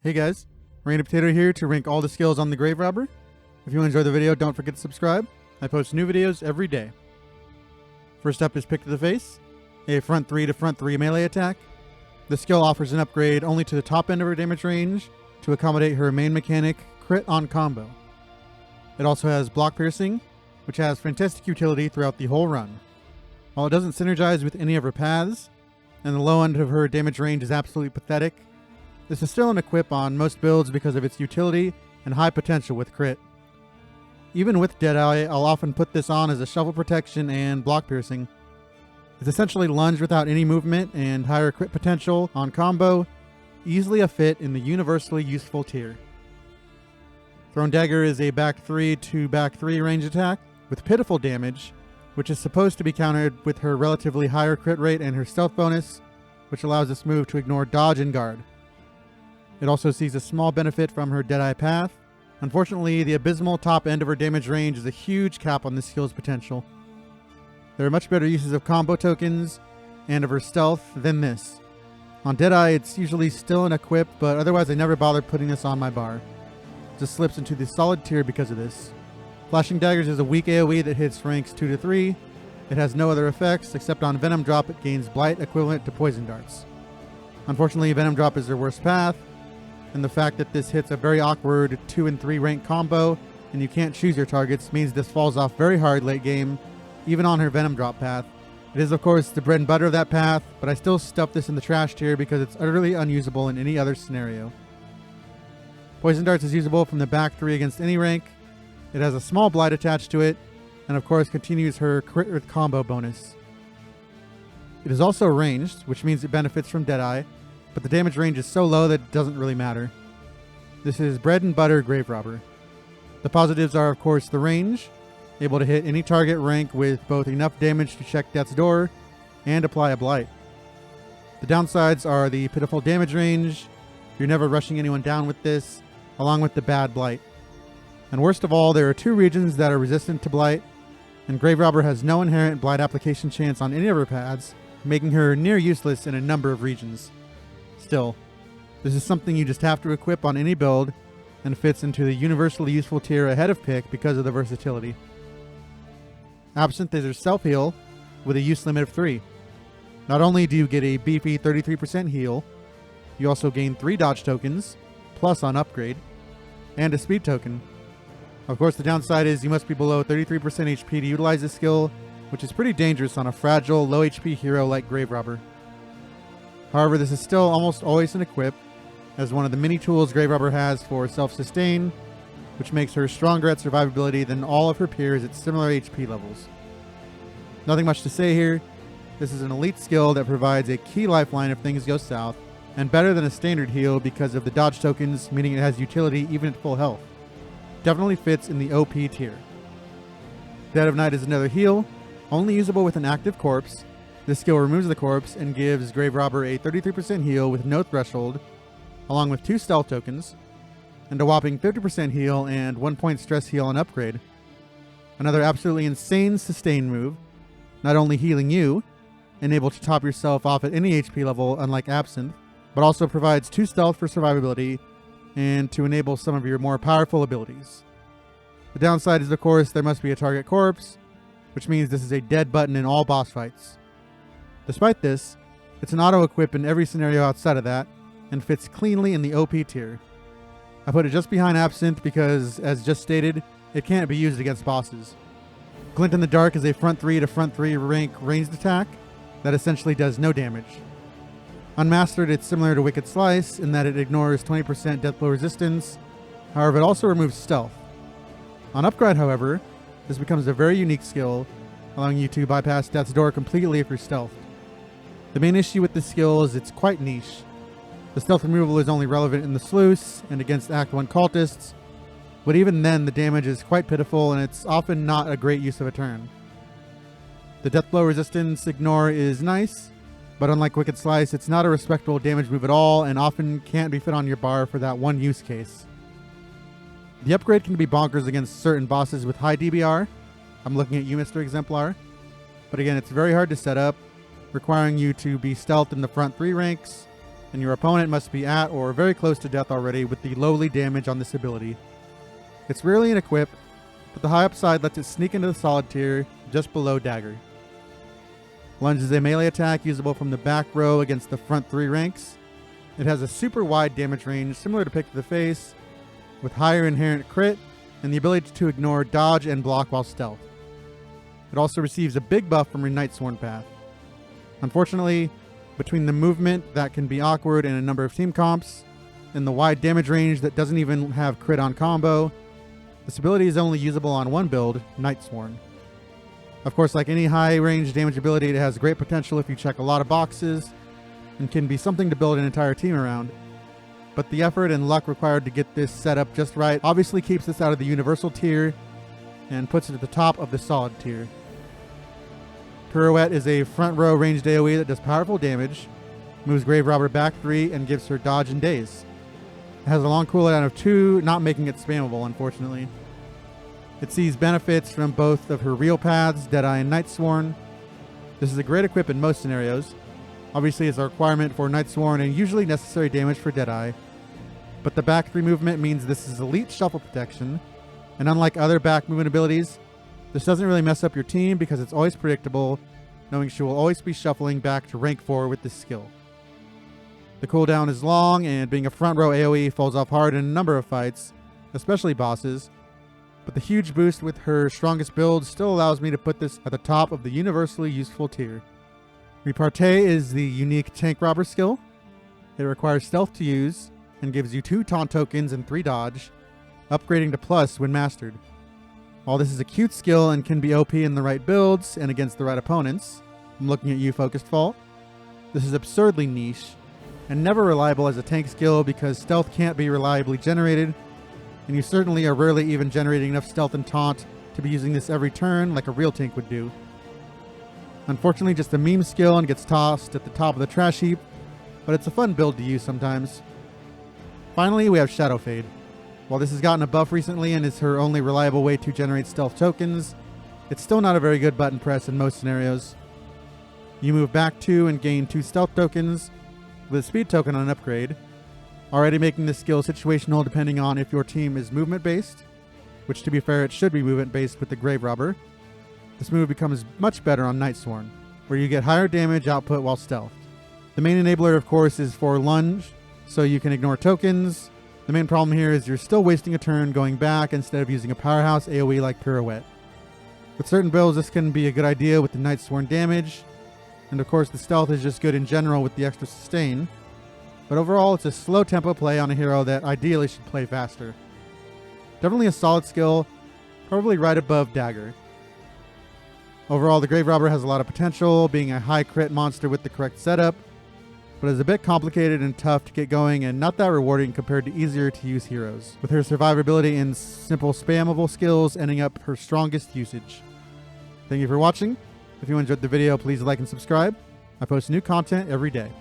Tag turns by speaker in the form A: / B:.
A: Hey guys, Rain Potato here to rank all the skills on the Grave Robber. If you enjoyed the video, don't forget to subscribe. I post new videos every day. First up is Pick to the Face, a front 3 to front 3 melee attack. The skill offers an upgrade only to the top end of her damage range to accommodate her main mechanic, crit on combo. It also has block piercing, which has fantastic utility throughout the whole run. While it doesn't synergize with any of her paths, and the low end of her damage range is absolutely pathetic, this is still an equip on most builds because of its utility and high potential with crit. Even with Deadeye, I'll often put this on as a shovel protection and block piercing. It's essentially Lunge without any movement and higher crit potential on combo, easily a fit in the universally useful tier. Thrown Dagger is a back 3 to back 3 range attack with pitiful damage, which is supposed to be countered with her relatively higher crit rate and her stealth bonus, which allows this move to ignore dodge and guard. It also sees a small benefit from her Deadeye path. Unfortunately, the abysmal top end of her damage range is a huge cap on this skill's potential. There are much better uses of combo tokens and of her stealth than this. On Deadeye, it's usually still an equip, but otherwise I never bother putting this on my bar. It just slips into the solid tier because of this. Flashing Daggers is a weak AoE that hits ranks 2 to 3. It has no other effects, except on Venom Drop it gains Blight equivalent to Poison Darts. Unfortunately, Venom Drop is her worst path, and the fact that this hits a very awkward 2 and 3 rank combo and you can't choose your targets means this falls off very hard late game, even on her Venom Drop path. It is of course the bread and butter of that path, but I still stuff this in the trash tier because it's utterly unusable in any other scenario. Poison Darts is usable from the back 3 against any rank. It has a small blight attached to it, and of course continues her crit with combo bonus. It is also ranged, which means it benefits from Deadeye, but the damage range is so low that it doesn't really matter. This is bread and butter Grave Robber. The positives are of course the range, able to hit any target rank with both enough damage to check death's door and apply a blight. The downsides are the pitiful damage range, you're never rushing anyone down with this, along with the bad blight. And worst of all, there are 2 regions that are resistant to blight, and Grave Robber has no inherent blight application chance on any of her paths, making her near useless in a number of regions. Still, this is something you just have to equip on any build, and fits into the universally useful tier ahead of Pick because of the versatility. Absinthe is her self-heal with a use limit of 3. Not only do you get a beefy 33% heal, you also gain 3 dodge tokens, plus on upgrade, and a speed token. Of course, the downside is you must be below 33% HP to utilize this skill, which is pretty dangerous on a fragile, low HP hero like Grave Robber. However, this is still almost always an equip, as one of the many tools Grave Robber has for self-sustain, which makes her stronger at survivability than all of her peers at similar HP levels. Nothing much to say here. This is an elite skill that provides a key lifeline if things go south, and better than a standard heal because of the dodge tokens, meaning it has utility even at full health. Definitely fits in the OP tier. Dead of Night is another heal, only usable with an active corpse. This skill removes the corpse and gives Grave Robber a 33% heal with no threshold, along with 2 stealth tokens, and a whopping 50% heal and 1 point stress heal on upgrade. Another absolutely insane sustain move, not only healing you, and able to top yourself off at any HP level unlike Absinthe, but also provides 2 stealth for survivability and to enable some of your more powerful abilities. The downside is of course there must be a target corpse, which means this is a dead button in all boss fights. Despite this, it's an auto-equip in every scenario outside of that, and fits cleanly in the OP tier. I put it just behind Absinthe because, as just stated, it can't be used against bosses. Glint in the Dark is a front 3 to front 3 rank ranged attack that essentially does no damage. Unmastered, it's similar to Wicked Slice in that it ignores 20% death blow resistance, however it also removes stealth. On upgrade, however, this becomes a very unique skill, allowing you to bypass death's door completely if you're stealthed. The main issue with this skill is it's quite niche. The stealth removal is only relevant in the sluice and against Act 1 cultists, but even then the damage is quite pitiful and it's often not a great use of a turn. The death blow resistance ignore is nice, but unlike Wicked Slice, it's not a respectable damage move at all and often can't be fit on your bar for that one use case. The upgrade can be bonkers against certain bosses with high DBR. I'm looking at you, Mr. Exemplar. But again, it's very hard to set up, requiring you to be stealthed in the front 3 ranks, and your opponent must be at or very close to death already with the lowly damage on this ability. It's rarely an equip, but the high upside lets it sneak into the solid tier just below Dagger. Lunge is a melee attack usable from the back row against the front 3 ranks. It has a super wide damage range similar to Pick to the Face, with higher inherent crit and the ability to ignore dodge and block while stealth. It also receives a big buff from your Nightsworn path. Unfortunately, between the movement that can be awkward in a number of team comps, and the wide damage range that doesn't even have crit on combo, this ability is only usable on one build, Nightsworn. Of course, like any high range damage ability, it has great potential if you check a lot of boxes, and can be something to build an entire team around. But the effort and luck required to get this set up just right obviously keeps this out of the universal tier, and puts it at the top of the solid tier. Pirouette is a front row ranged AoE that does powerful damage, moves Grave Robber back 3, and gives her dodge and daze. It has a long cooldown of 2, not making it spammable, unfortunately. It sees benefits from both of her real paths, Deadeye and Nightsworn. This is a great equip in most scenarios. Obviously, it's a requirement for Nightsworn and usually necessary damage for Deadeye. But the back 3 movement means this is elite shuffle protection, and unlike other back movement abilities, this doesn't really mess up your team because it's always predictable, knowing she will always be shuffling back to rank 4 with this skill. The cooldown is long, and being a front row AoE falls off hard in a number of fights, especially bosses, but the huge boost with her strongest build still allows me to put this at the top of the universally useful tier. Repartee is the unique tank robber skill. It requires stealth to use, and gives you 2 taunt tokens and 3 dodge, upgrading to plus when mastered. While this is a cute skill and can be OP in the right builds and against the right opponents, I'm looking at you, Focused Fault, this is absurdly niche, and never reliable as a tank skill because stealth can't be reliably generated, and you certainly are rarely even generating enough stealth and taunt to be using this every turn like a real tank would do. Unfortunately, just a meme skill and gets tossed at the top of the trash heap, but it's a fun build to use sometimes. Finally, we have Shadow Fade. While this has gotten a buff recently and is her only reliable way to generate stealth tokens, it's still not a very good button press in most scenarios. You move back 2 and gain 2 stealth tokens, with a speed token on an upgrade, already making this skill situational depending on if your team is movement based, which to be fair it should be movement based with the Grave Robber. This move becomes much better on Nightsworn, where you get higher damage output while stealthed. The main enabler of course is for Lunge, so you can ignore tokens. The main problem here is you're still wasting a turn going back instead of using a powerhouse AoE like Pirouette. With certain builds this can be a good idea with the Nightsworn damage, and of course the stealth is just good in general with the extra sustain, but overall it's a slow tempo play on a hero that ideally should play faster. Definitely a solid skill, probably right above Dagger. Overall the Grave Robber has a lot of potential, being a high crit monster with the correct setup, but is a bit complicated and tough to get going and not that rewarding compared to easier to use heroes, with her survivability and simple spammable skills ending up her strongest usage. Thank you for watching. If you enjoyed the video, please like and subscribe. I post new content every day.